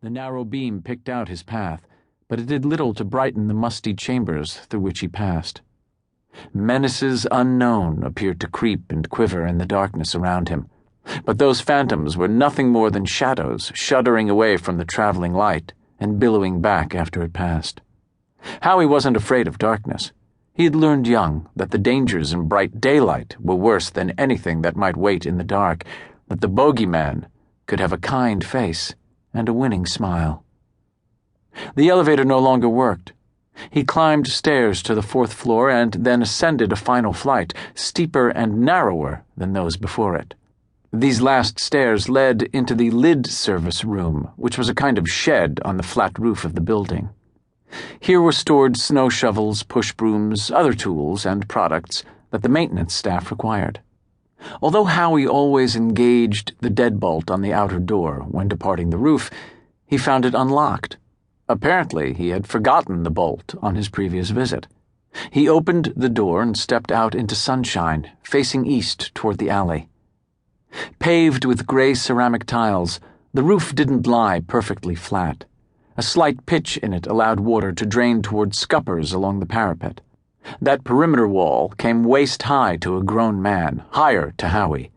The narrow beam picked out his path, but it did little to brighten the musty chambers through which he passed. Menaces unknown appeared to creep and quiver in the darkness around him, but those phantoms were nothing more than shadows shuddering away from the traveling light and billowing back after it passed. Howie wasn't afraid of darkness. He had learned young that the dangers in bright daylight were worse than anything that might wait in the dark, that the bogeyman could have a kind face and a winning smile. The elevator no longer worked. He climbed stairs to the 4th floor and then ascended a final flight, steeper and narrower than those before it. These last stairs led into the lid service room, which was a kind of shed on the flat roof of the building. Here were stored snow shovels, push brooms, other tools, and products that the maintenance staff required. Although Howie always engaged the deadbolt on the outer door when departing the roof, he found it unlocked. Apparently, he had forgotten the bolt on his previous visit. He opened the door and stepped out into sunshine, facing east toward the alley. Paved with gray ceramic tiles, the roof didn't lie perfectly flat. A slight pitch in it allowed water to drain toward scuppers along the parapet. That perimeter wall came waist-high to a grown man, higher to Howie.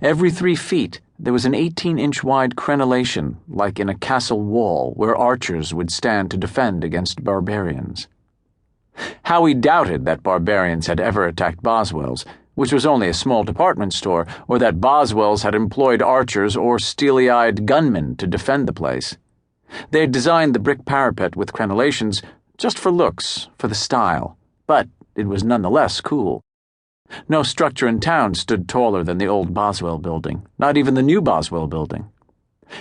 Every 3 feet, there was an 18-inch-wide crenellation, like in a castle wall where archers would stand to defend against barbarians. Howie doubted that barbarians had ever attacked Boswell's, which was only a small department store, or that Boswell's had employed archers or steely-eyed gunmen to defend the place. They had designed the brick parapet with crenellations just for looks, for the style, but it was nonetheless cool. No structure in town stood taller than the old Boswell building, not even the new Boswell building.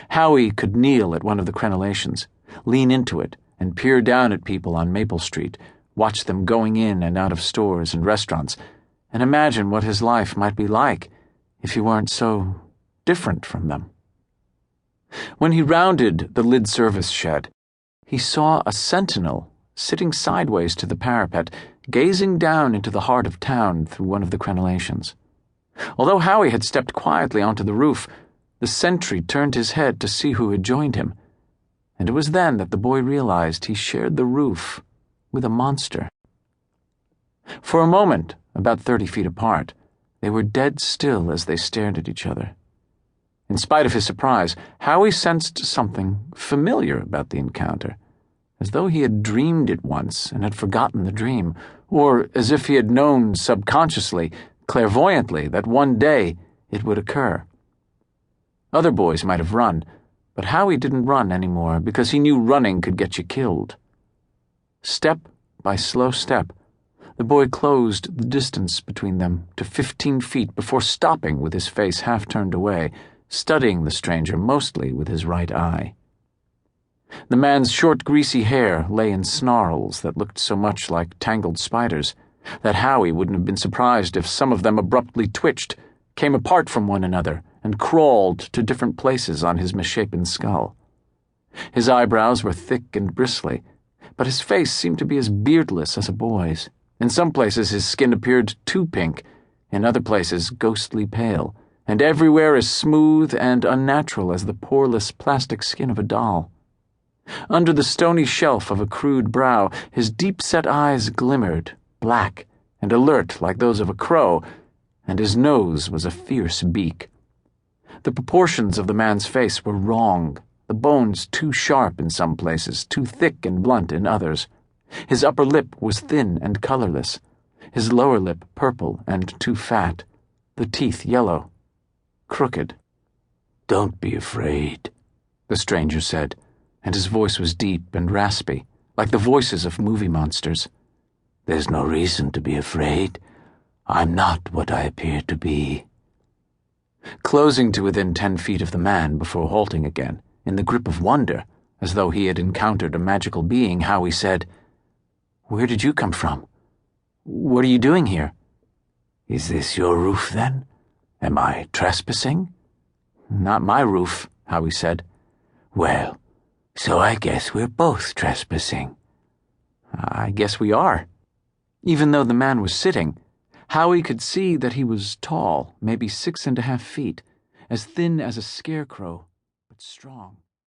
Howie could kneel at one of the crenellations, lean into it, and peer down at people on Maple Street, watch them going in and out of stores and restaurants, and imagine what his life might be like if he weren't so different from them. When he rounded the lid service shed, he saw a sentinel sitting sideways to the parapet, gazing down into the heart of town through one of the crenellations. Although Howie had stepped quietly onto the roof, the sentry turned his head to see who had joined him, and it was then that the boy realized he shared the roof with a monster. For a moment, about 30 feet apart, they were dead still as they stared at each other. In spite of his surprise, Howie sensed something familiar about the encounter, as though he had dreamed it once and had forgotten the dream, or as if he had known subconsciously, clairvoyantly, that one day it would occur. Other boys might have run, but Howie didn't run anymore because he knew running could get you killed. Step by slow step, the boy closed the distance between them to 15 feet before stopping with his face half turned away, studying the stranger mostly with his right eye. The man's short, greasy hair lay in snarls that looked so much like tangled spiders that Howie wouldn't have been surprised if some of them abruptly twitched, came apart from one another, and crawled to different places on his misshapen skull. His eyebrows were thick and bristly, but his face seemed to be as beardless as a boy's. In some places his skin appeared too pink, in other places ghostly pale, and everywhere as smooth and unnatural as the poreless plastic skin of a doll. Under the stony shelf of a crude brow, his deep-set eyes glimmered, black and alert like those of a crow, and his nose was a fierce beak. The proportions of the man's face were wrong, the bones too sharp in some places, too thick and blunt in others. His upper lip was thin and colorless, his lower lip purple and too fat, the teeth yellow, crooked. "Don't be afraid," the stranger said, and his voice was deep and raspy, like the voices of movie monsters. "There's no reason to be afraid. I'm not what I appear to be." Closing to within 10 feet of the man before halting again, in the grip of wonder, as though he had encountered a magical being, Howie said, "Where did you come from? What are you doing here?" "Is this your roof, then? Am I trespassing?" "Not my roof," Howie said. "Well, so I guess we're both trespassing." "I guess we are." Even though the man was sitting, Howie could see that he was tall, maybe 6.5 feet, as thin as a scarecrow, but strong.